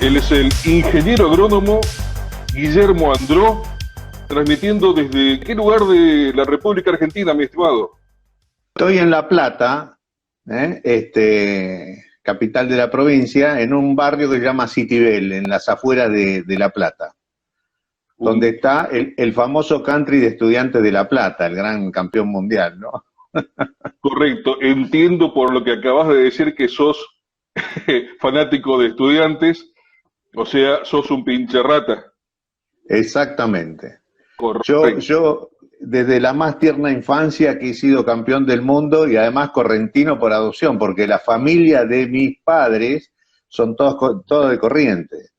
Él es el ingeniero agrónomo Guillermo Andró, transmitiendo desde qué lugar de la República Argentina, mi estimado. Estoy en La Plata, capital de la provincia, en un barrio que se llama Citibel, en las afueras de La Plata, donde está el famoso country de Estudiantes de La Plata, el gran campeón mundial, ¿no? Correcto, entiendo por lo que acabas de decir que sos fanático de Estudiantes, o sea, sos un pinche rata. Exactamente. Yo, Correcto. yo, desde la más tierna infancia que he sido campeón del mundo y además correntino por adopción, porque la familia de mis padres son todos de Corrientes.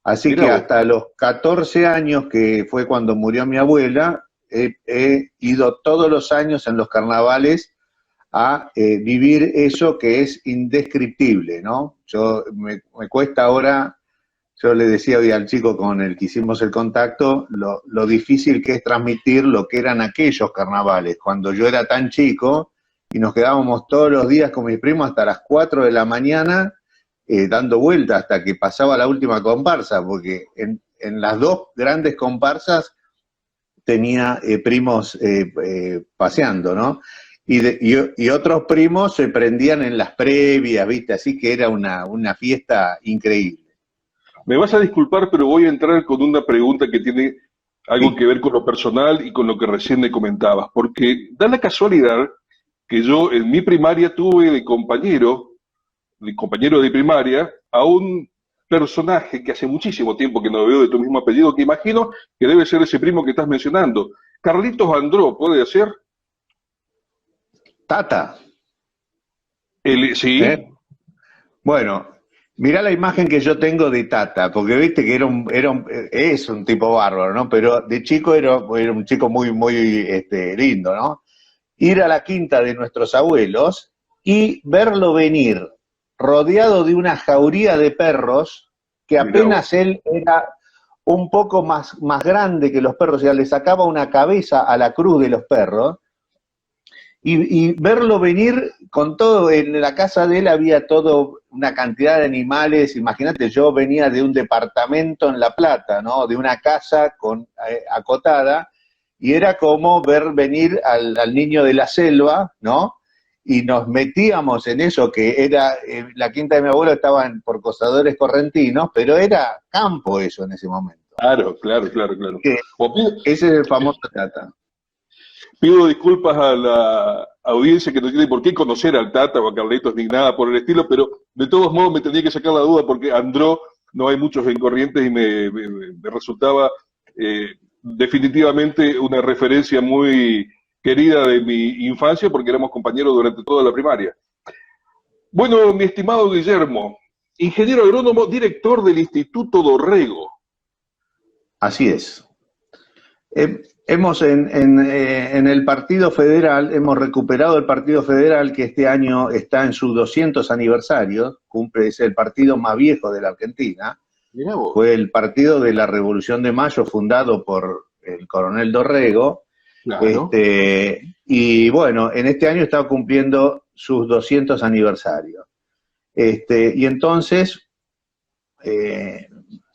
Así Mirá que vos. hasta los 14 años, que fue cuando murió mi abuela, he ido todos los años en los carnavales a vivir eso que es indescriptible, ¿no? Me cuesta ahora. Yo le decía hoy al chico con el que hicimos el contacto lo difícil que es transmitir lo que eran aquellos carnavales, cuando yo era tan chico y nos quedábamos todos los días con mis primos hasta las 4 de la mañana dando vueltas hasta que pasaba la última comparsa, porque en las dos grandes comparsas tenía primos paseando, ¿no? Y otros primos se prendían en las previas, ¿viste? Así que era una fiesta increíble. Me vas a disculpar, pero voy a entrar con una pregunta que tiene algo Sí, que ver con lo personal y con lo que recién me comentabas, porque da la casualidad que yo en mi primaria tuve de compañero de primaria, a un personaje que hace muchísimo tiempo que no veo de tu mismo apellido, que imagino que debe ser ese primo que estás mencionando. Carlitos Andró, ¿puede ser? Tata, Sí, ¿eh? Bueno, mirá la imagen que yo tengo de Tata, porque viste que es un tipo bárbaro, ¿no? Pero de chico era un chico muy lindo, ¿no? Ir a la quinta de nuestros abuelos y verlo venir rodeado de una jauría de perros que mira vos. apenas él era un poco más grande que los perros, o sea, le sacaba una cabeza a la cruz de los perros. Y verlo venir con todo, en la casa de él había todo, una cantidad de animales. Imagínate, yo venía de un departamento en La Plata, ¿no? De una casa acotada, y era como ver venir al niño de la selva, ¿no? Y nos metíamos en eso, que era, la quinta de mi abuelo estaba por Cosadores Correntinos, pero era campo eso en ese momento. Claro, claro, claro, claro. Que O pido, ese es el famoso Tata. pido disculpas a la audiencia que no tiene por qué conocer al Tata o a Carlitos ni nada por el estilo, pero de todos modos me tenía que sacar la duda porque Andró no hay muchos en Corrientes y me resultaba definitivamente una referencia muy querida de mi infancia porque éramos compañeros durante toda la primaria. Bueno, mi estimado Guillermo, ingeniero agrónomo, director del Instituto Dorrego. Así es. Hemos en el Partido Federal, hemos recuperado el Partido Federal, que este año está en sus 200 aniversarios, es el partido más viejo de la Argentina. Mirá vos. Fue el partido de la Revolución de Mayo, fundado por el coronel Dorrego. Claro. Y bueno, en este año está cumpliendo sus 200 aniversarios. Y entonces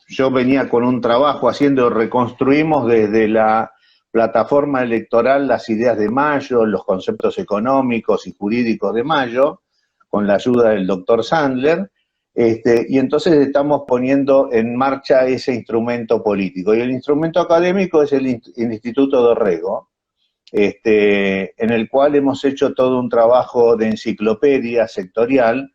yo venía con un trabajo reconstruimos desde la plataforma electoral las ideas de Mayo, los conceptos económicos y jurídicos de Mayo, con la ayuda del doctor Sandler, y entonces estamos poniendo en marcha ese instrumento político. Y el instrumento académico es el Instituto Dorrego, en el cual hemos hecho todo un trabajo de enciclopedia sectorial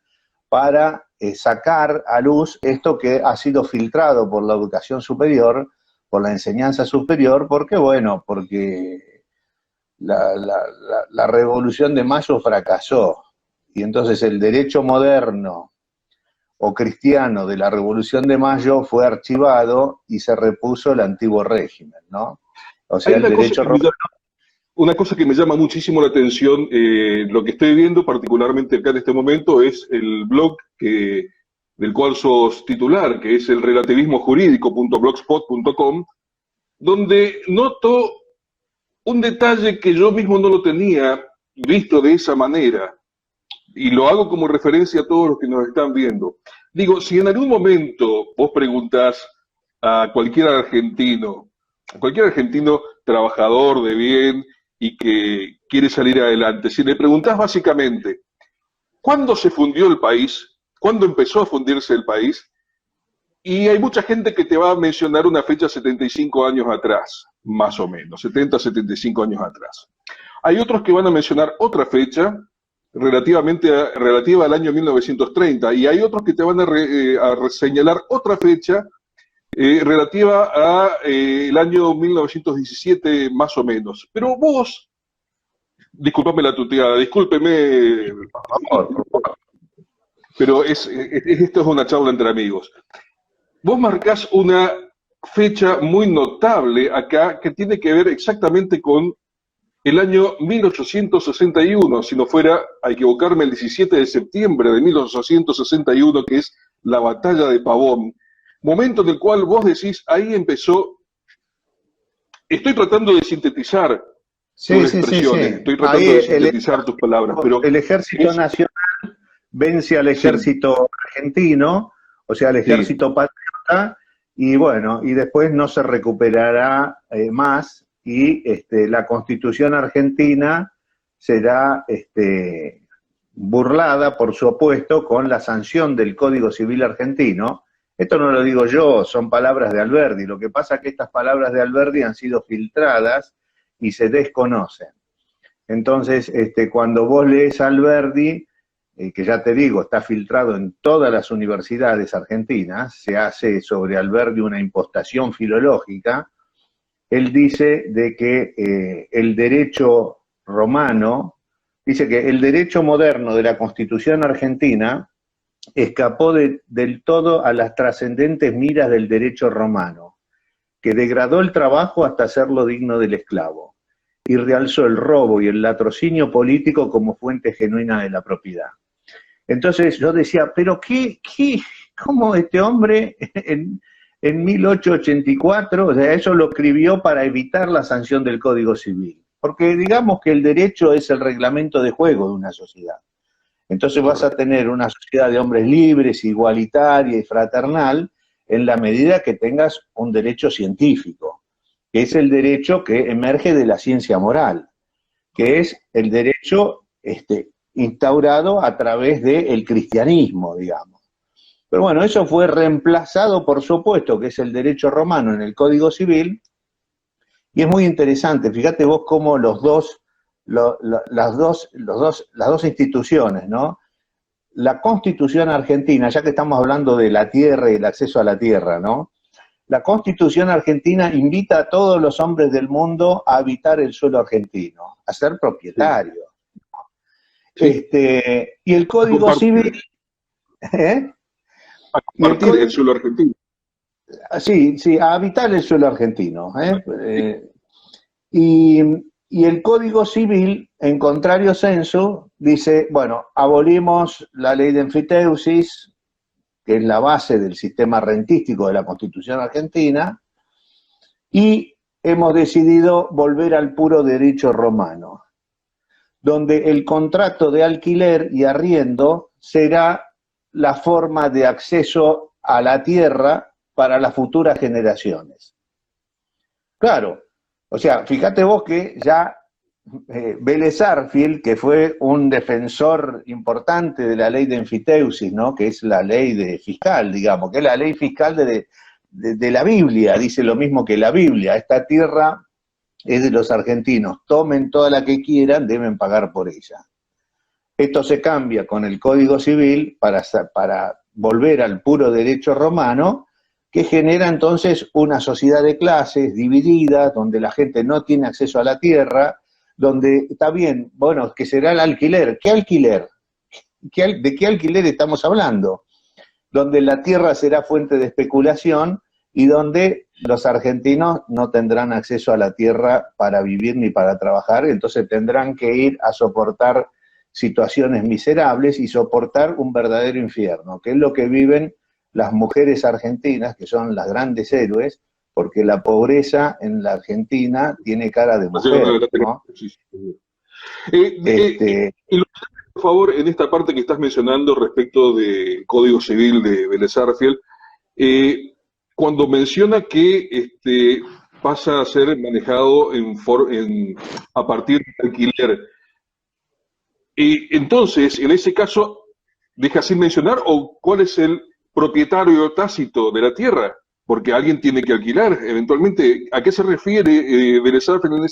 para sacar a luz esto que ha sido filtrado por la educación superior, por la enseñanza superior, porque la Revolución de Mayo fracasó. Y entonces el derecho moderno o cristiano de la Revolución de Mayo fue archivado y se repuso el antiguo régimen, ¿no? O Hay sea, el derecho romano. una cosa que me llama muchísimo la atención, lo que estoy viendo particularmente acá en este momento es el blog del cual sos titular, que es el relativismojurídico.blogspot.com, donde noto un detalle que yo mismo no lo tenía visto de esa manera, y lo hago como referencia a todos los que nos están viendo. Digo, si en algún momento vos preguntás a cualquier argentino trabajador de bien y que quiere salir adelante, si le preguntás básicamente, ¿cuándo se fundió el país? ¿Cuándo empezó a fundirse el país? Y hay mucha gente que te va a mencionar una fecha 75 años atrás, más o menos, 70, 75 años atrás. Hay otros que van a mencionar otra fecha relativa al año 1930 y hay otros que te van a señalar otra fecha relativa a el año 1917 más o menos. Pero vos, discúlpame la tuteada, discúlpeme, pero esto es una charla entre amigos. Vos marcás una fecha muy notable acá que tiene que ver exactamente con el año 1861, si no fuera a equivocarme, el 17 de septiembre de 1861, que es la batalla de Pavón. Momento en el cual vos decís, ahí empezó. Estoy tratando de sintetizar tus expresiones, estoy tratando de sintetizar tus palabras, pero el Ejército Nacional vence al Ejército Argentino, o sea, al Ejército Patriota, y bueno, y después no se recuperará más, y la Constitución Argentina será burlada, por su opuesto, con la sanción del Código Civil argentino. Esto no lo digo yo, son palabras de Alberdi. Lo que pasa es que estas palabras de Alberdi han sido filtradas y se desconocen. Entonces, cuando vos lees a Alberdi, que ya te digo, está filtrado en todas las universidades argentinas, se hace sobre Alberdi una impostación filológica. Él dice de que el derecho romano, dice que el derecho moderno de la Constitución argentina escapó del todo a las trascendentes miras del derecho romano, que degradó el trabajo hasta hacerlo digno del esclavo, y realzó el robo y el latrocinio político como fuente genuina de la propiedad. Entonces yo decía, pero ¿cómo este hombre en 1884, o sea, eso lo escribió para evitar la sanción del Código Civil? Porque digamos que el derecho es el reglamento de juego de una sociedad. Entonces vas a tener una sociedad de hombres libres, igualitaria y fraternal, en la medida que tengas un derecho científico, que es el derecho que emerge de la ciencia moral, que es el derecho instaurado a través del cristianismo, digamos. Pero bueno, eso fue reemplazado, por supuesto, que es el derecho romano en el Código Civil, y es muy interesante, fíjate vos cómo las dos instituciones, ¿no? La Constitución argentina, ya que estamos hablando de la tierra y el acceso a la tierra, ¿no? La Constitución argentina invita a todos los hombres del mundo a habitar el suelo argentino, a ser propietarios. Sí. Y el Código Civil... A compartir el suelo argentino. Sí, a habitar el suelo argentino. Y el Código Civil, en contrario sensu, dice, bueno, abolimos la ley de enfiteusis, que es la base del sistema rentístico de la Constitución argentina, y hemos decidido volver al puro derecho romano, donde el contrato de alquiler y arriendo será la forma de acceso a la tierra para las futuras generaciones. Claro, o sea, fíjate vos que ya Vélez Sarsfield, que fue un defensor importante de la ley de enfiteusis, ¿no? Que es la ley fiscal, digamos, que es la ley fiscal de la Biblia, dice lo mismo que la Biblia, esta tierra es de los argentinos, tomen toda la que quieran, deben pagar por ella. Esto se cambia con el Código Civil para volver al puro derecho romano, que genera entonces una sociedad de clases dividida, donde la gente no tiene acceso a la tierra, donde está bien, bueno, que será el alquiler. ¿Qué alquiler? ¿De qué alquiler estamos hablando? Donde la tierra será fuente de especulación y donde los argentinos no tendrán acceso a la tierra para vivir ni para trabajar, entonces tendrán que ir a soportar situaciones miserables y soportar un verdadero infierno, que es lo que viven las mujeres argentinas, que son las grandes héroes, porque la pobreza en la Argentina tiene cara de mujer, ¿no? Y los por favor, en esta parte que estás mencionando respecto del Código Civil de Vélez Sarsfield, cuando menciona que pasa a ser manejado a partir de alquiler, entonces, en ese caso, ¿deja sin mencionar o cuál es el propietario tácito de la tierra? Porque alguien tiene que alquilar, eventualmente. ¿A qué se refiere Vélez Sarsfield en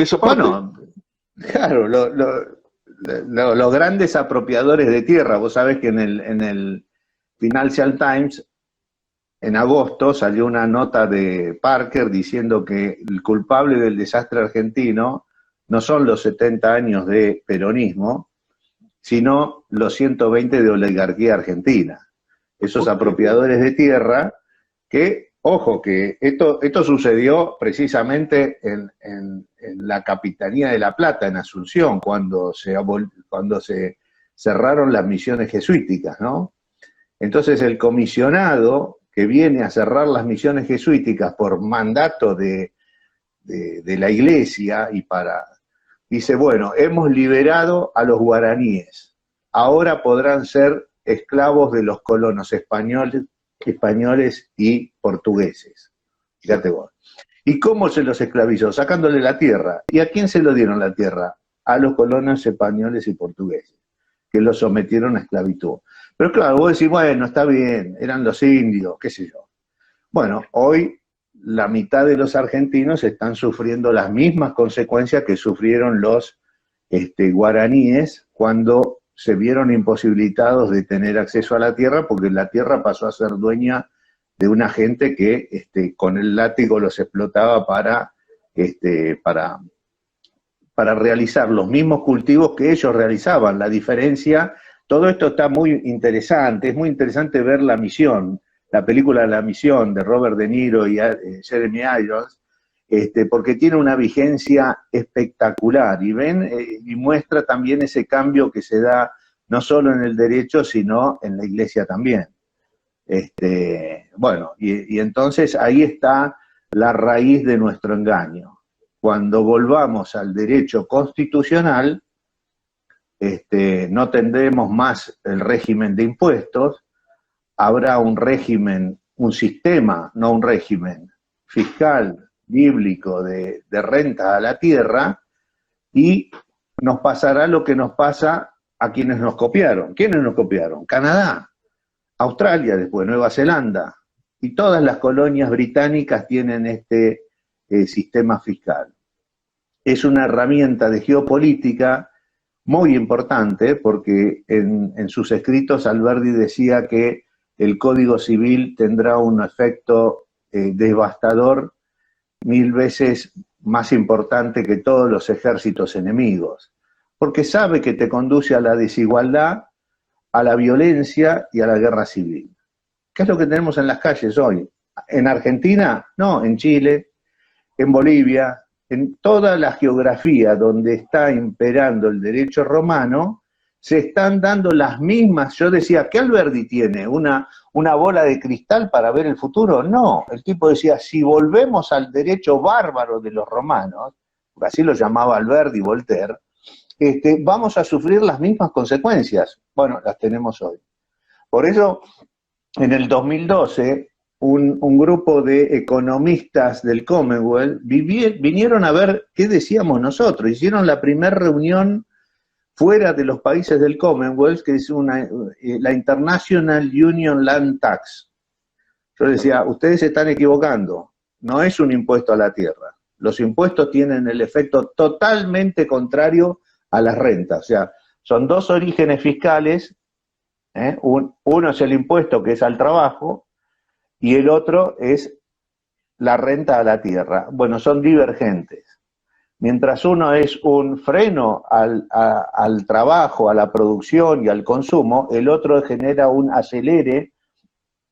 esa parte? Bueno, claro, los grandes apropiadores de tierra. Vos sabés que en el Financial Times, en agosto, salió una nota de Parker diciendo que el culpable del desastre argentino no son los 70 años de peronismo, sino los 120 de oligarquía argentina. Esos apropiadores de tierra que, ojo, que esto sucedió precisamente en la Capitanía de La Plata, en Asunción, cuando se cerraron las misiones jesuíticas, ¿no? Entonces el comisionado que viene a cerrar las misiones jesuíticas por mandato de la Iglesia dice, bueno, hemos liberado a los guaraníes, ahora podrán ser esclavos de los colonos españoles y portugueses. Fíjate vos. ¿Y cómo se los esclavizó? Sacándole la tierra. ¿Y a quién se lo dieron la tierra? A los colonos españoles y portugueses, que los sometieron a esclavitud. Pero claro, vos decís, bueno, está bien, eran los indios, qué sé yo. Bueno, hoy la mitad de los argentinos están sufriendo las mismas consecuencias que sufrieron los guaraníes cuando se vieron imposibilitados de tener acceso a la tierra, porque la tierra pasó a ser dueña de una gente que con el látigo los explotaba para realizar los mismos cultivos que ellos realizaban. La diferencia, todo esto está muy interesante, es muy interesante ver La Misión, la película La Misión de Robert De Niro y Jeremy Irons, porque tiene una vigencia espectacular y muestra también ese cambio que se da no solo en el derecho, sino en la Iglesia también. Bueno, y entonces ahí está la raíz de nuestro engaño. Cuando volvamos al derecho constitucional, no tendremos más el régimen de impuestos, habrá un régimen, un sistema, no un régimen fiscal, bíblico de renta a la tierra, y nos pasará lo que nos pasa a quienes nos copiaron. ¿Quiénes nos copiaron? Canadá, Australia, después Nueva Zelanda, y todas las colonias británicas tienen este sistema fiscal. Es una herramienta de geopolítica muy importante porque en sus escritos Alberdi decía que el Código Civil tendrá un efecto devastador 1000 veces más importante que todos los ejércitos enemigos, porque sabe que te conduce a la desigualdad, a la violencia y a la guerra civil. ¿Qué es lo que tenemos en las calles hoy? ¿En Argentina? No, en Chile, en Bolivia, en toda la geografía donde está imperando el derecho romano, se están dando las mismas. Yo decía, ¿qué Alberdi tiene? ¿Una bola de cristal para ver el futuro? No, el tipo decía, si volvemos al derecho bárbaro de los romanos, porque así lo llamaba Alberdi y Voltaire, vamos a sufrir las mismas consecuencias. Bueno, las tenemos hoy. Por eso, en el 2012, un grupo de economistas del Commonwealth vinieron a ver qué decíamos nosotros. Hicieron la primera reunión fuera de los países del Commonwealth, que es la International Union Land Tax. Yo decía, ustedes se están equivocando, no es un impuesto a la tierra. Los impuestos tienen el efecto totalmente contrario a las rentas. O sea, son dos orígenes fiscales, uno es el impuesto que es al trabajo y el otro es la renta a la tierra. Bueno, son divergentes. Mientras uno es un freno al trabajo, a la producción y al consumo, el otro genera un acelere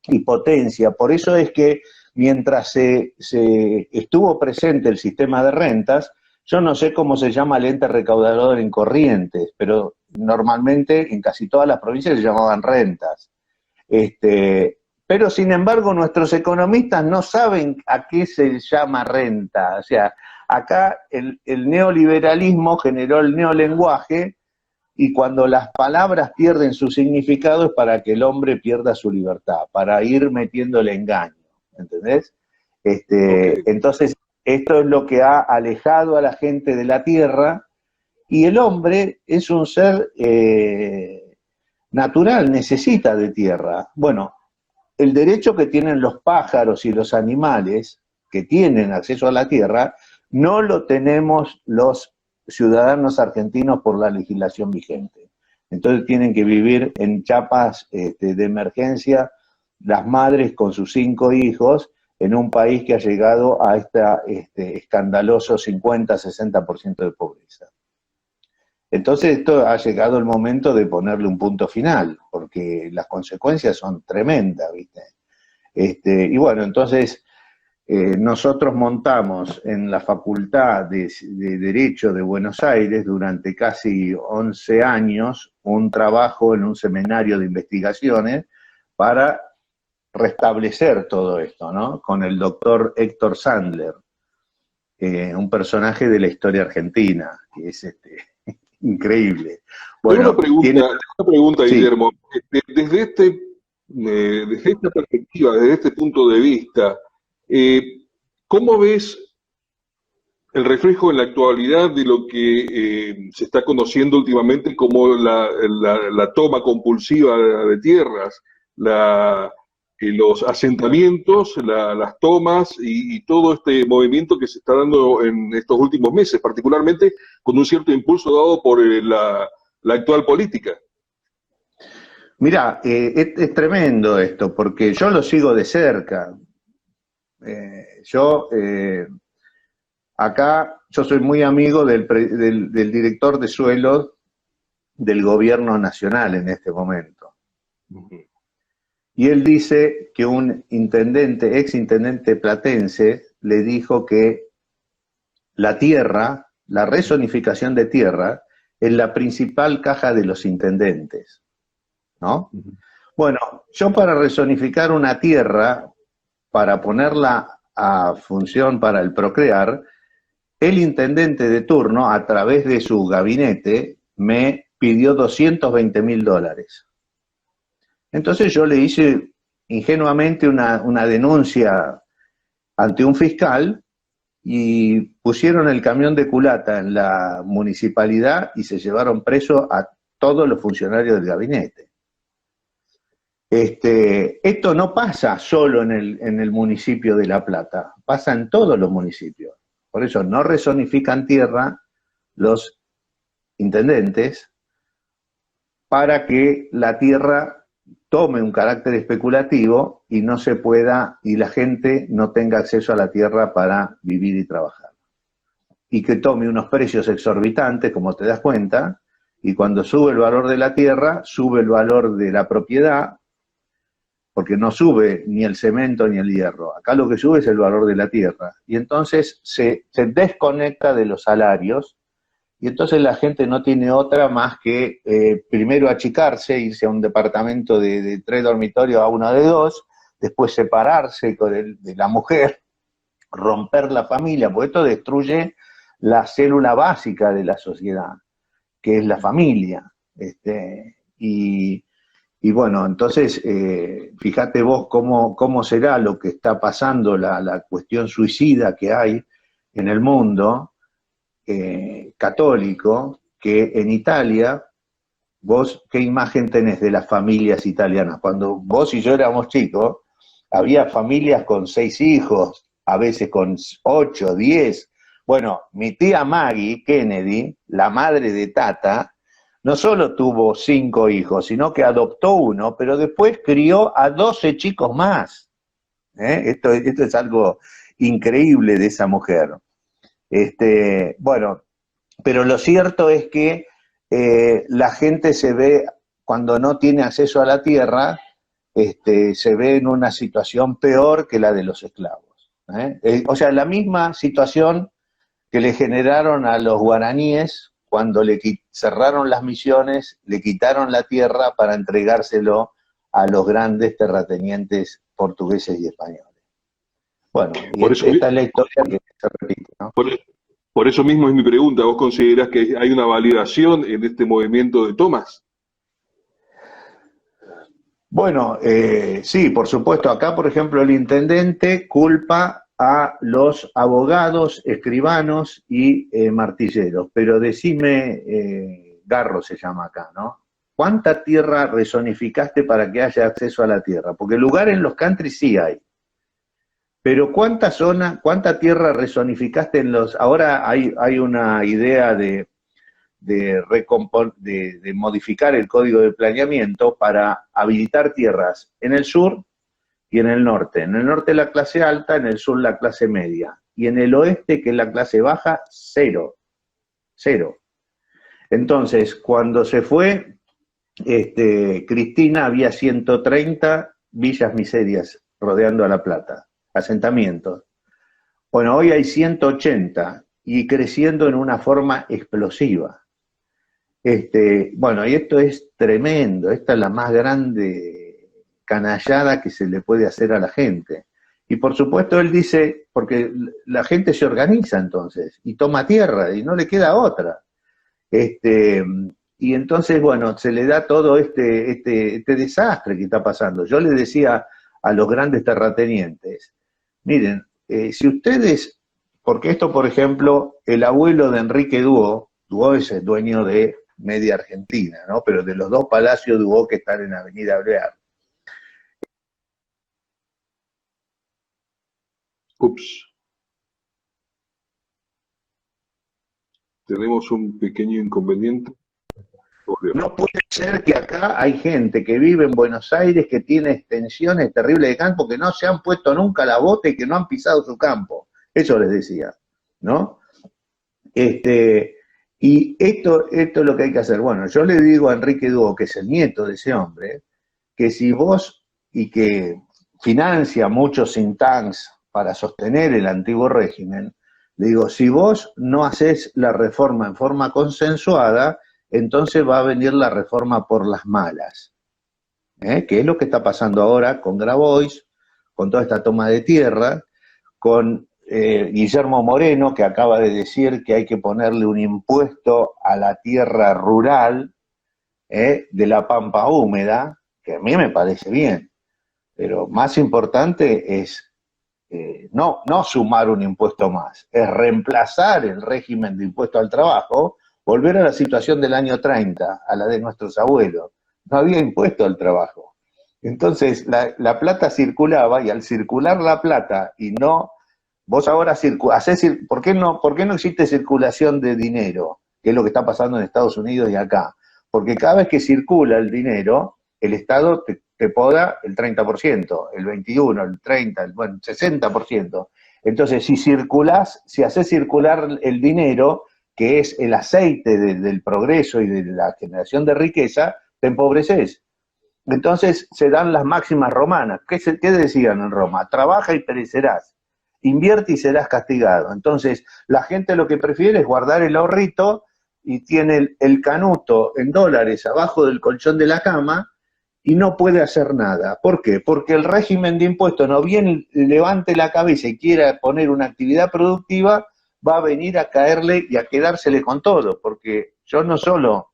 y potencia. Por eso es que mientras se estuvo presente el sistema de rentas, yo no sé cómo se llama el ente recaudador en Corrientes, pero normalmente en casi todas las provincias se llamaban rentas. Pero sin embargo nuestros economistas no saben a qué se llama renta. O sea, acá el neoliberalismo generó el neolenguaje y cuando las palabras pierden su significado es para que el hombre pierda su libertad, para ir metiéndole engaño, ¿entendés? Ok. Entonces, esto es lo que ha alejado a la gente de la tierra, y el hombre es un ser natural, necesita de tierra. Bueno, el derecho que tienen los pájaros y los animales que tienen acceso a la tierra, no lo tenemos los ciudadanos argentinos por la legislación vigente. Entonces tienen que vivir en chapas de emergencia las madres con sus 5 hijos en un país que ha llegado a este escandaloso 50-60% de pobreza. Entonces esto ha llegado el momento de ponerle un punto final, porque las consecuencias son tremendas, ¿viste? Y bueno, entonces nosotros montamos en la Facultad de Derecho de Buenos Aires durante casi 11 años un trabajo en un seminario de investigaciones para restablecer todo esto, ¿no? Con el doctor Héctor Sandler, un personaje de la historia argentina, que es increíble. Bueno, Tengo una pregunta, sí. Guillermo. Desde esta perspectiva, desde este punto de vista, ¿cómo ves el reflejo en la actualidad de lo que se está conociendo últimamente como la toma compulsiva de tierras, los asentamientos, las tomas y todo este movimiento que se está dando en estos últimos meses, particularmente con un cierto impulso dado por la actual política? Mirá, es tremendo esto, porque yo lo sigo de cerca. Acá yo soy muy amigo del director de suelos del gobierno nacional en este momento. Y él dice que un intendente, ex intendente platense, le dijo que la tierra, la rezonificación de tierra, es la principal caja de los intendentes, ¿no? Bueno, yo para rezonificar una tierra, para ponerla a función para el procrear, el intendente de turno, a través de su gabinete, me pidió $220.000. Entonces yo le hice ingenuamente una denuncia ante un fiscal y pusieron el camión de culata en la municipalidad y se llevaron preso a todos los funcionarios del gabinete. Esto no pasa solo en el municipio de La Plata, pasa en todos los municipios. Por eso no rezonifican tierra los intendentes para que la tierra tome un carácter especulativo y no se pueda, y la gente no tenga acceso a la tierra para vivir y trabajar. Y que tome unos precios exorbitantes, como te das cuenta, y cuando sube el valor de la tierra, sube el valor de la propiedad, porque no sube ni el cemento ni el hierro. Acá lo que sube es el valor de la tierra. Y entonces se desconecta de los salarios, y entonces la gente no tiene otra más que primero achicarse, irse a un departamento de 3 dormitorios a uno de 2, después separarse de la mujer, romper la familia, porque esto destruye la célula básica de la sociedad, que es la familia. Y bueno, entonces, fíjate vos cómo será lo que está pasando, la cuestión suicida que hay en el mundo católico, que en Italia, vos, ¿qué imagen tenés de las familias italianas? Cuando vos y yo éramos chicos, había familias con 6 hijos, a veces con 8, 10. Bueno, mi tía Maggie Kennedy, la madre de Tata, no solo tuvo 5 hijos, sino que adoptó uno, pero después crió a 12 chicos más. Esto es algo increíble de esa mujer. Bueno, pero lo cierto es que la gente se ve, cuando no tiene acceso a la tierra, se ve en una situación peor que la de los esclavos. O sea, la misma situación que le generaron a los guaraníes cuando le cerraron las misiones, le quitaron la tierra para entregárselo a los grandes terratenientes portugueses y españoles. Bueno, y esta es la historia que se repite, ¿no? Por eso mismo es mi pregunta, ¿vos considerás que hay una validación en este movimiento de tomas? Bueno, sí, por supuesto. Acá, por ejemplo, el intendente culpa a los abogados, escribanos y martilleros. Pero decime, Garro se llama acá, ¿no? ¿Cuánta tierra rezonificaste para que haya acceso a la tierra? Porque lugar en los countries sí hay. Pero ¿cuánta zona, cuánta tierra rezonificaste en los... Ahora hay una idea de modificar el código de planeamiento para habilitar tierras en el sur y en el norte. En el norte la clase alta, en el sur la clase media. Y en el oeste, que es la clase baja, cero. Cero. Entonces, cuando se fue Cristina, había 130 villas miserias rodeando a La Plata, asentamientos. Bueno, hoy hay 180 y creciendo en una forma explosiva. Bueno, y esto es tremendo, esta es la más grande canallada que se le puede hacer a la gente. Y por supuesto él dice, porque la gente se organiza entonces y toma tierra y no le queda otra. Y entonces, bueno, se le da todo este desastre que está pasando. Yo le decía a los grandes terratenientes, miren, si ustedes, porque esto, por ejemplo, el abuelo de Enrique Duó es el dueño de Media Argentina, ¿no? Pero de los dos palacios Duó que están en Avenida Alvear. Ups, tenemos un pequeño inconveniente. No puede ser que acá hay gente que vive en Buenos Aires que tiene extensiones terribles de campo que no se han puesto nunca la bota y que no han pisado su campo. Eso les decía, ¿no? Y esto es lo que hay que hacer. Bueno, yo le digo a Enrique Duo, que es el nieto de ese hombre, que si vos, y que financia muchos think tanks para sostener el antiguo régimen, le digo, si vos no haces la reforma en forma consensuada, entonces va a venir la reforma por las malas, que es lo que está pasando ahora con Grabois, con toda esta toma de tierra, con Guillermo Moreno, que acaba de decir que hay que ponerle un impuesto a la tierra rural de la pampa húmeda, que a mí me parece bien, pero más importante es no sumar un impuesto más, es reemplazar el régimen de impuesto al trabajo, volver a la situación del año 30, a la de nuestros abuelos. No había impuesto al trabajo. Entonces la plata circulaba y al circular la plata y no... Vos ahora ¿por qué no existe circulación de dinero? Que es lo que está pasando en Estados Unidos y acá. Porque cada vez que circula el dinero, el Estado te poda el 30%, el 21%, el 30%, bueno, el 60%. Entonces, si haces circular el dinero, que es el aceite del progreso y de la generación de riqueza, te empobreces. Entonces se dan las máximas romanas. ¿Qué decían en Roma? Trabaja y perecerás. Invierte y serás castigado. Entonces, la gente lo que prefiere es guardar el ahorrito y tiene el canuto en dólares abajo del colchón de la cama y no puede hacer nada. ¿Por qué? Porque el régimen de impuestos no bien levante la cabeza y quiera poner una actividad productiva, va a venir a caerle y a quedársele con todo. Porque yo no solo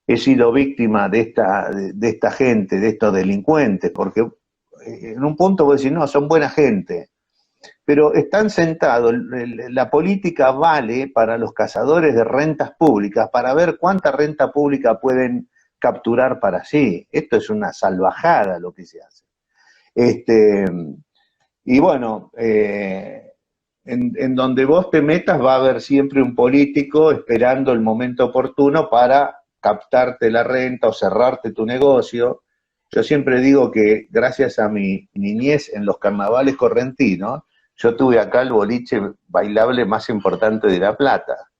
he sido víctima de esta gente, de estos delincuentes, porque en un punto voy a decir, no, son buena gente, pero están sentados, la política vale para los cazadores de rentas públicas, para ver cuánta renta pública pueden capturar para sí. Esto es una salvajada lo que se hace. Y bueno, en donde vos te metas va a haber siempre un político esperando el momento oportuno para captarte la renta o cerrarte tu negocio. Yo siempre digo que gracias a mi niñez en los carnavales correntinos, yo tuve acá el boliche bailable más importante de La Plata.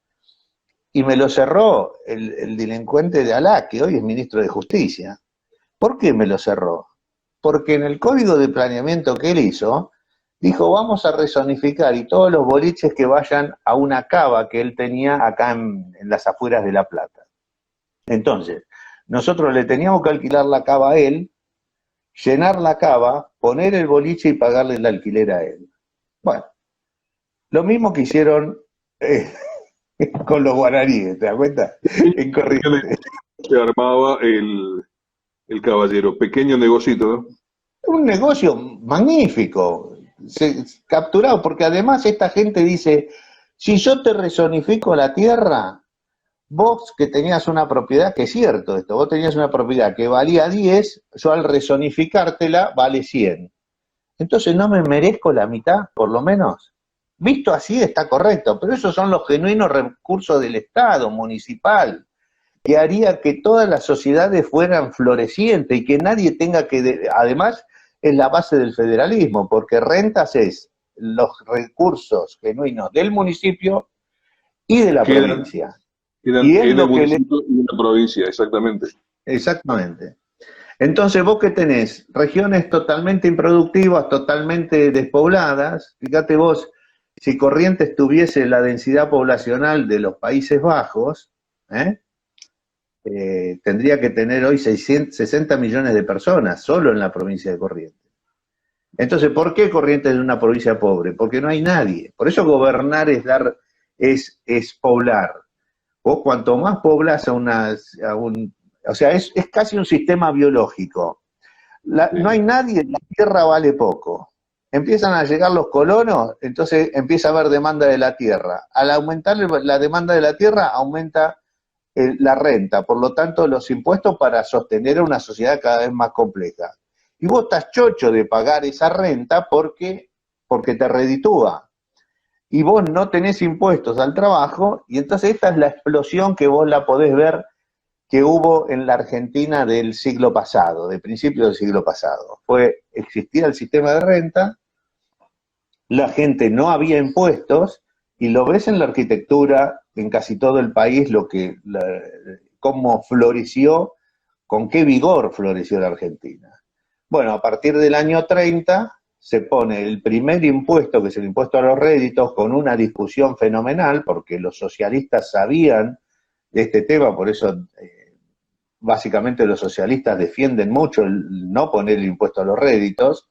Y me lo cerró el delincuente de Alá, que hoy es ministro de Justicia. ¿Por qué me lo cerró? Porque en el código de planeamiento que él hizo, dijo, vamos a rezonificar y todos los boliches que vayan a una cava que él tenía acá en las afueras de La Plata. Entonces, nosotros le teníamos que alquilar la cava a él, llenar la cava, poner el boliche y pagarle el alquiler a él. Bueno, lo mismo que hicieron eh, con los guaraníes, ¿te das cuenta? En Corrientes. Se armaba el caballero, pequeño negocito, ¿no? Un negocio magnífico, capturado, porque además esta gente dice, si yo te rezonifico la tierra, vos que tenías una propiedad, que es cierto esto, vos tenías una propiedad que valía 10, yo al rezonificártela vale 100. Entonces no me merezco la mitad, por lo menos. Visto así está correcto, pero esos son los genuinos recursos del Estado municipal, que haría que todas las sociedades fueran florecientes y que nadie tenga que, además es la base del federalismo, porque rentas es los recursos genuinos del municipio y de la Quedan, provincia. quedan Y es en el lo que le... municipio y en la provincia, exactamente. Exactamente. Entonces vos que tenés regiones totalmente improductivas, totalmente despobladas, fíjate vos, si Corrientes tuviese la densidad poblacional de los Países Bajos, ¿eh? Tendría que tener hoy 60 millones de personas solo en la provincia de Corrientes. Entonces, ¿por qué Corrientes es una provincia pobre? Porque no hay nadie. Por eso gobernar es dar, es poblar. Vos cuanto más poblas o sea, es casi un sistema biológico. No hay Sí. nadie, la tierra vale poco. Empiezan a llegar los colonos, entonces empieza a haber demanda de la tierra. Al aumentar la demanda de la tierra, aumenta la renta, por lo tanto los impuestos para sostener una sociedad cada vez más compleja. Y vos estás chocho de pagar esa renta porque te reditúa. Y vos no tenés impuestos al trabajo, y entonces esta es la explosión que vos la podés ver que hubo en la Argentina del siglo pasado, de principios del siglo pasado. Existía el sistema de renta, la gente no había impuestos, y lo ves en la arquitectura, en casi todo el país, cómo floreció, con qué vigor floreció la Argentina. Bueno, a partir del año 30 se pone el primer impuesto, que es el impuesto a los réditos, con una discusión fenomenal, porque los socialistas sabían de este tema, por eso básicamente los socialistas defienden mucho el no poner el impuesto a los réditos,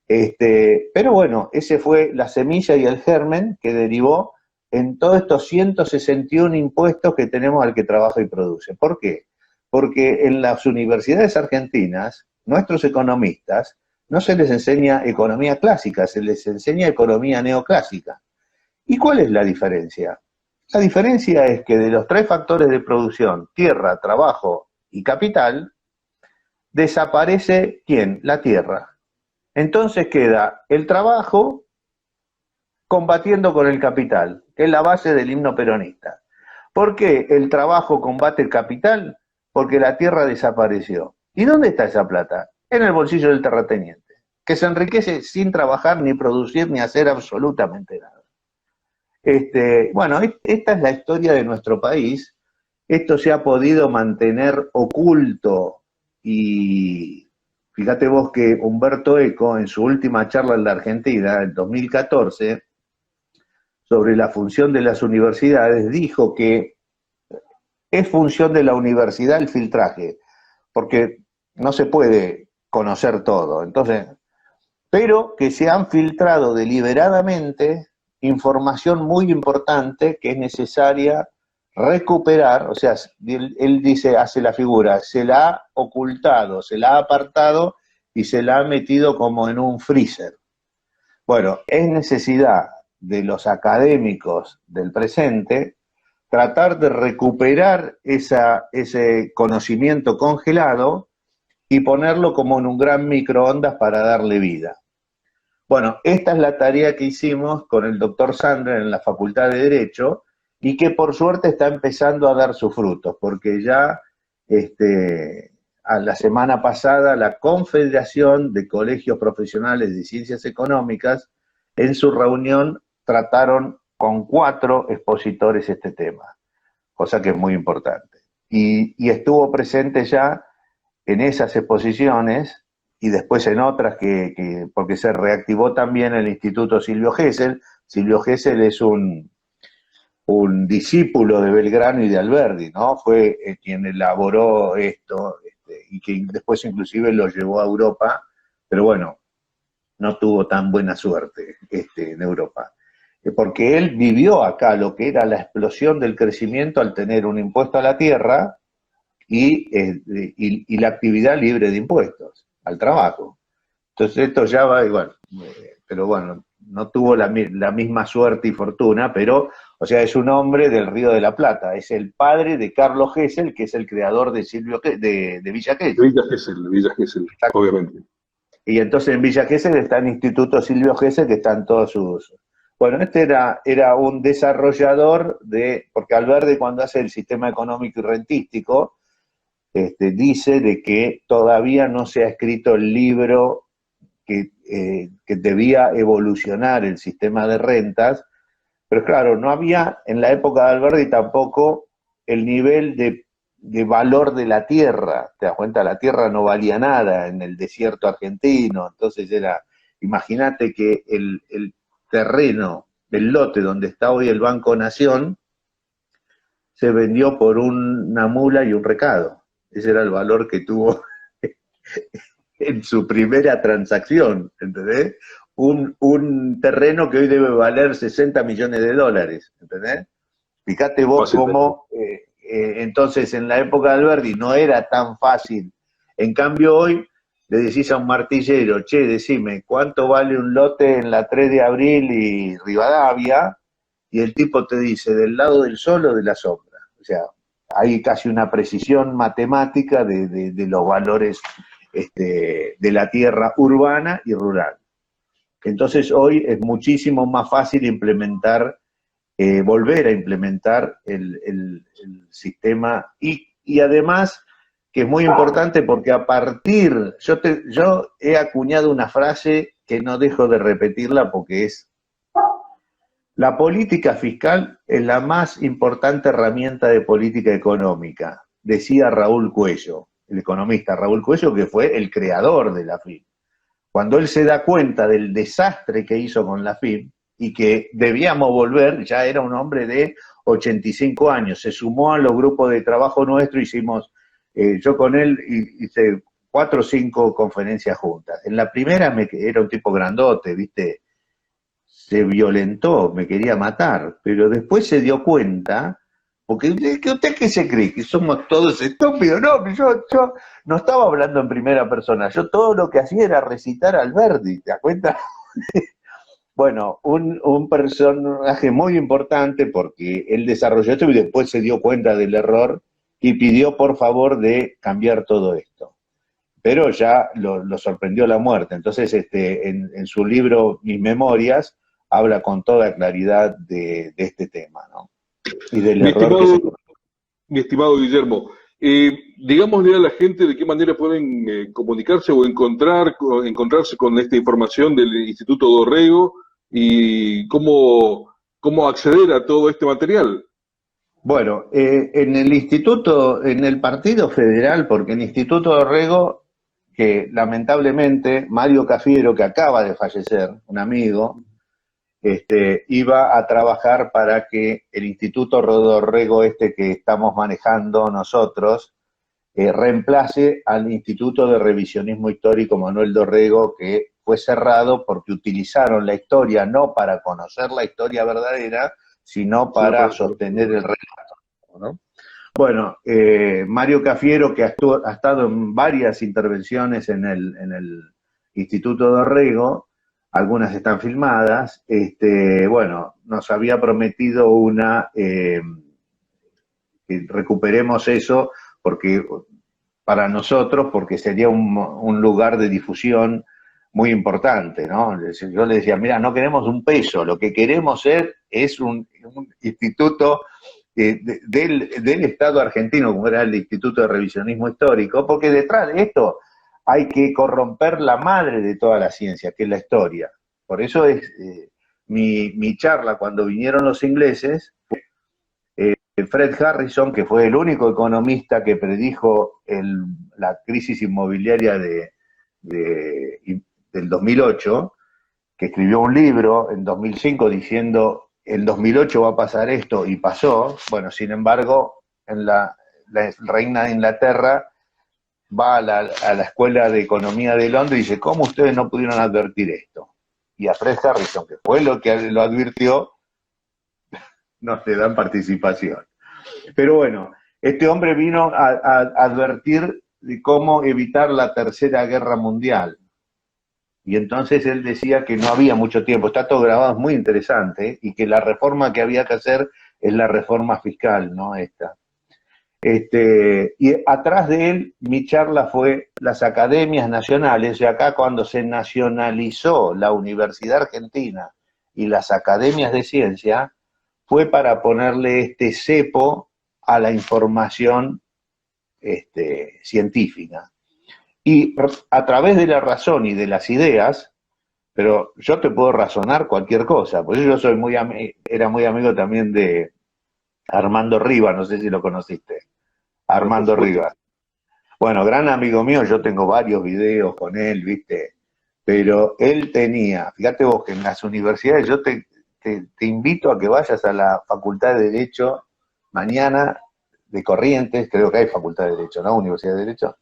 pero bueno, ese fue la semilla y el germen que derivó en todos estos 161 impuestos que tenemos al que trabaja y produce. ¿Por qué? Porque en las universidades argentinas, nuestros economistas, no se les enseña economía clásica, se les enseña economía neoclásica. ¿Y cuál es la diferencia? La diferencia es que de los 3 factores de producción, tierra, trabajo y capital, desaparece ¿quién? La tierra. Entonces queda el trabajo combatiendo con el capital, que es la base del himno peronista. ¿Por qué el trabajo combate el capital? Porque la tierra desapareció. ¿Y dónde está esa plata? En el bolsillo del terrateniente, que se enriquece sin trabajar, ni producir, ni hacer absolutamente nada. Bueno, esta es la historia de nuestro país. Esto se ha podido mantener oculto y fíjate vos que Humberto Eco, en su última charla en la Argentina, en 2014, sobre la función de las universidades, dijo que es función de la universidad el filtraje, porque no se puede conocer todo. Entonces, pero que se han filtrado deliberadamente información muy importante que es necesaria recuperar, o sea, él dice, hace la figura, se la ha ocultado, se la ha apartado y se la ha metido como en un freezer. Bueno, es necesidad de los académicos del presente tratar de recuperar ese conocimiento congelado y ponerlo como en un gran microondas para darle vida. Bueno, esta es la tarea que hicimos con el doctor Sandler en la Facultad de Derecho y que por suerte está empezando a dar sus frutos, porque ya a la semana pasada la Confederación de Colegios Profesionales de Ciencias Económicas en su reunión trataron con 4 expositores este tema, cosa que es muy importante. Y estuvo presente ya en esas exposiciones y después en otras porque se reactivó también el Instituto Silvio Gesell. Silvio Gesell es un discípulo de Belgrano y de Alberdi, ¿no? Fue quien elaboró esto y que después inclusive lo llevó a Europa, pero bueno, no tuvo tan buena suerte en Europa. porque él vivió acá lo que era la explosión del crecimiento al tener un impuesto a la tierra y la actividad libre de impuestos al trabajo. Entonces esto ya va igual, pero bueno, no tuvo la misma suerte y fortuna, pero, o sea, es un hombre del Río de la Plata, es el padre de Carlos Gesell, que es el creador de Villa Gesell. Villa Gesell, obviamente. Y entonces en Villa Gesell está el Instituto Silvio Gesell, que están todos sus... Bueno, este era un desarrollador porque Alberdi, cuando hace el sistema económico y rentístico, dice de que todavía no se ha escrito el libro que debía evolucionar el sistema de rentas, pero claro, no había en la época de Alberdi tampoco el nivel de valor de la tierra. Te das cuenta, la tierra no valía nada en el desierto argentino, entonces imagínate que el terreno, el lote donde está hoy el Banco Nación, se vendió por una mula y un recado. Ese era el valor que tuvo en su primera transacción, ¿entendés? Un terreno que hoy debe valer 60 millones de dólares, ¿entendés? Fíjate vos cómo, entonces en la época de Alberdi no era tan fácil. En cambio hoy le decís a un martillero, che, decime, ¿cuánto vale un lote en la 3 de abril y Rivadavia? Y el tipo te dice, ¿del lado del sol o de la sombra? O sea, hay casi una precisión matemática de los valores de la tierra urbana y rural. Entonces hoy es muchísimo más fácil implementar, volver a implementar el sistema y además que es muy importante porque a partir, yo he acuñado una frase que no dejo de repetirla porque es: la política fiscal es la más importante herramienta de política económica, decía Raúl Cuello, el economista Raúl Cuello, que fue el creador de la AFIP. Cuando él se da cuenta del desastre que hizo con la AFIP y que debíamos volver, ya era un hombre de 85 años, se sumó a los grupos de trabajo nuestro, hicimos, yo con él hice 4 o 5 conferencias juntas. En la primera era un tipo grandote, ¿viste? Se violentó, me quería matar, pero después se dio cuenta, porque ¿usted qué se cree? ¿Que somos todos estúpidos? No, yo no estaba hablando en primera persona, yo todo lo que hacía era recitar a Alberdi, ¿te das cuenta? Bueno, un personaje muy importante porque él desarrolló esto y después se dio cuenta del error y pidió por favor de cambiar todo esto. Pero ya lo sorprendió la muerte. Entonces, en su libro Mis Memorias, habla con toda claridad de este tema, ¿no? Y del error que se... Mi estimado Guillermo, digámosle a la gente de qué manera pueden comunicarse o encontrarse con esta información del Instituto Dorrego y cómo acceder a todo este material. Bueno, en el instituto, en el Partido Federal, porque el Instituto Dorrego, que lamentablemente Mario Cafiero, que acaba de fallecer, un amigo, iba a trabajar para que el Instituto Dorrego que estamos manejando nosotros reemplace al Instituto de Revisionismo Histórico Manuel Dorrego, que fue cerrado porque utilizaron la historia no para conocer la historia verdadera, sino para sostener el relato, ¿no? Bueno, Mario Cafiero, que ha estado en varias intervenciones en el Instituto Dorrego, algunas están filmadas, bueno, nos había prometido que recuperemos eso para nosotros, porque sería un lugar de difusión muy importante, ¿no? Yo le decía, mira, no queremos un peso, lo que queremos ser es un instituto del Estado argentino, como era el Instituto de Revisionismo Histórico, porque detrás de esto hay que corromper la madre de toda la ciencia, que es la historia. Por eso es mi charla cuando vinieron los ingleses, Fred Harrison, que fue el único economista que predijo la crisis inmobiliaria del 2008, que escribió un libro en 2005 diciendo en 2008 va a pasar esto, y pasó. Bueno, sin embargo, la reina de Inglaterra va a la Escuela de Economía de Londres y dice, ¿cómo ustedes no pudieron advertir esto? Y a Fred Harrison, que fue lo que lo advirtió, no te dan participación. Pero bueno, este hombre vino a advertir de cómo evitar la Tercera Guerra Mundial. Y entonces él decía que no había mucho tiempo, está todo grabado, es muy interesante, y que la reforma que había que hacer es la reforma fiscal, no esta. Y atrás de él, mi charla fue las academias nacionales, y acá cuando se nacionalizó la Universidad Argentina y las academias de ciencia, fue para ponerle este cepo a la información científica. Y a través de la razón y de las ideas, pero yo te puedo razonar cualquier cosa, por eso yo soy era muy amigo también de Armando Rivas, no sé si lo conociste. Armando Rivas. Bueno, gran amigo mío, yo tengo varios videos con él, ¿viste? Pero él tenía, fíjate vos que en las universidades, yo te invito a que vayas a la Facultad de Derecho mañana de Corrientes, creo que hay Facultad de Derecho, ¿no? Universidad de Derecho,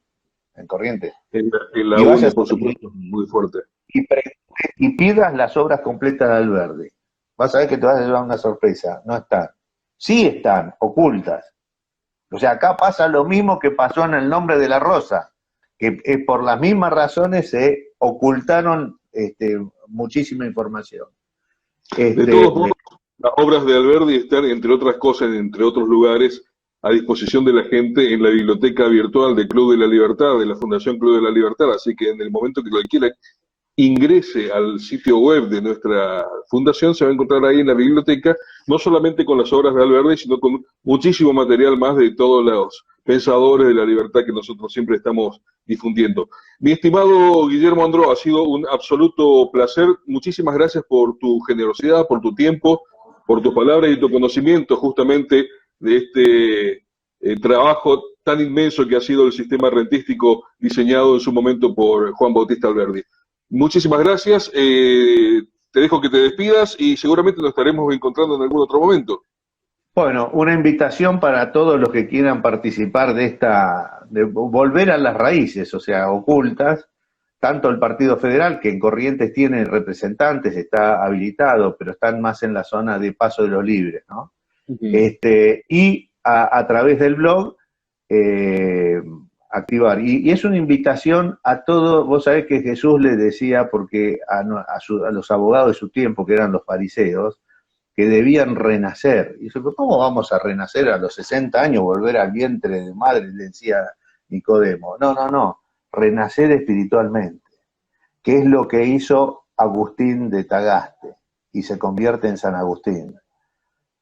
en Corrientes. En la UNI, por supuesto, muy fuerte. Y pidas las obras completas de Alberdi. Vas a ver que te vas a llevar una sorpresa, no están. Sí están, ocultas. O sea, acá pasa lo mismo que pasó en El Nombre de la Rosa, que por las mismas razones se ocultaron muchísima información. De todos modos, las obras de Alberdi están, entre otras cosas, entre otros lugares, a disposición de la gente en la biblioteca virtual del Club de la Libertad, de la Fundación Club de la Libertad, así que en el momento que cualquiera ingrese al sitio web de nuestra fundación, se va a encontrar ahí en la biblioteca, no solamente con las obras de Alberdi, sino con muchísimo material más de todos los pensadores de la libertad que nosotros siempre estamos difundiendo. Mi estimado Guillermo Andró, ha sido un absoluto placer. Muchísimas gracias por tu generosidad, por tu tiempo, por tus palabras y tu conocimiento justamente de este trabajo tan inmenso que ha sido el sistema rentístico diseñado en su momento por Juan Bautista Alberdi. Muchísimas gracias, te dejo que te despidas y seguramente nos estaremos encontrando en algún otro momento. Bueno, una invitación para todos los que quieran participar de volver a las raíces, o sea, ocultas, tanto el Partido Federal, que en Corrientes tiene representantes, está habilitado, pero están más en la zona de Paso de los Libres, ¿no? Y a través del blog, activar. Y es una invitación a todos. Vos sabés que Jesús le decía, porque a los abogados de su tiempo, que eran los fariseos, que debían renacer. Y dice, ¿cómo vamos a renacer a los 60 años, volver al vientre de madre? Le decía Nicodemo. No, renacer espiritualmente, que es lo que hizo Agustín de Tagaste, y se convierte en San Agustín.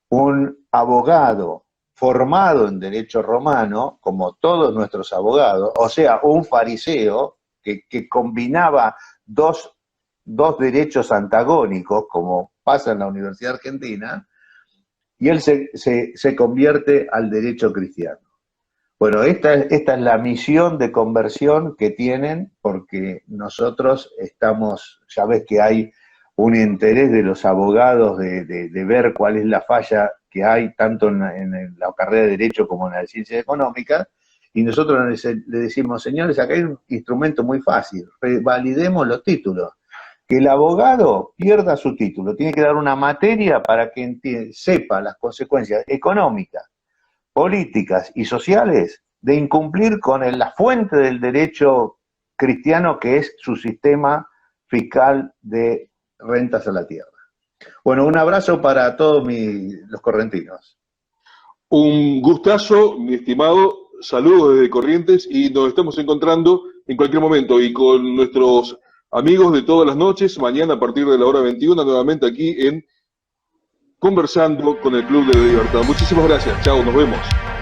Un abogado formado en derecho romano, como todos nuestros abogados, o sea, un fariseo que combinaba dos derechos antagónicos, como pasa en la Universidad Argentina, y él se convierte al derecho cristiano. Bueno, esta es la misión de conversión que tienen, porque nosotros estamos, ya ves que hay un interés de los abogados de ver cuál es la falla que hay tanto en la carrera de Derecho como en la de Ciencias Económicas, y nosotros le decimos, señores, acá hay un instrumento muy fácil, validemos los títulos. Que el abogado pierda su título, tiene que dar una materia para que sepa las consecuencias económicas, políticas y sociales de incumplir con la fuente del derecho cristiano, que es su sistema fiscal de rentas a la tierra. Bueno, un abrazo para todos los correntinos. Un gustazo, mi estimado. Saludos desde Corrientes y nos estamos encontrando en cualquier momento y con nuestros amigos de todas las noches, mañana a partir de la hora 21, nuevamente aquí en Conversando con el Club de la Libertad. Muchísimas gracias. Chao, nos vemos.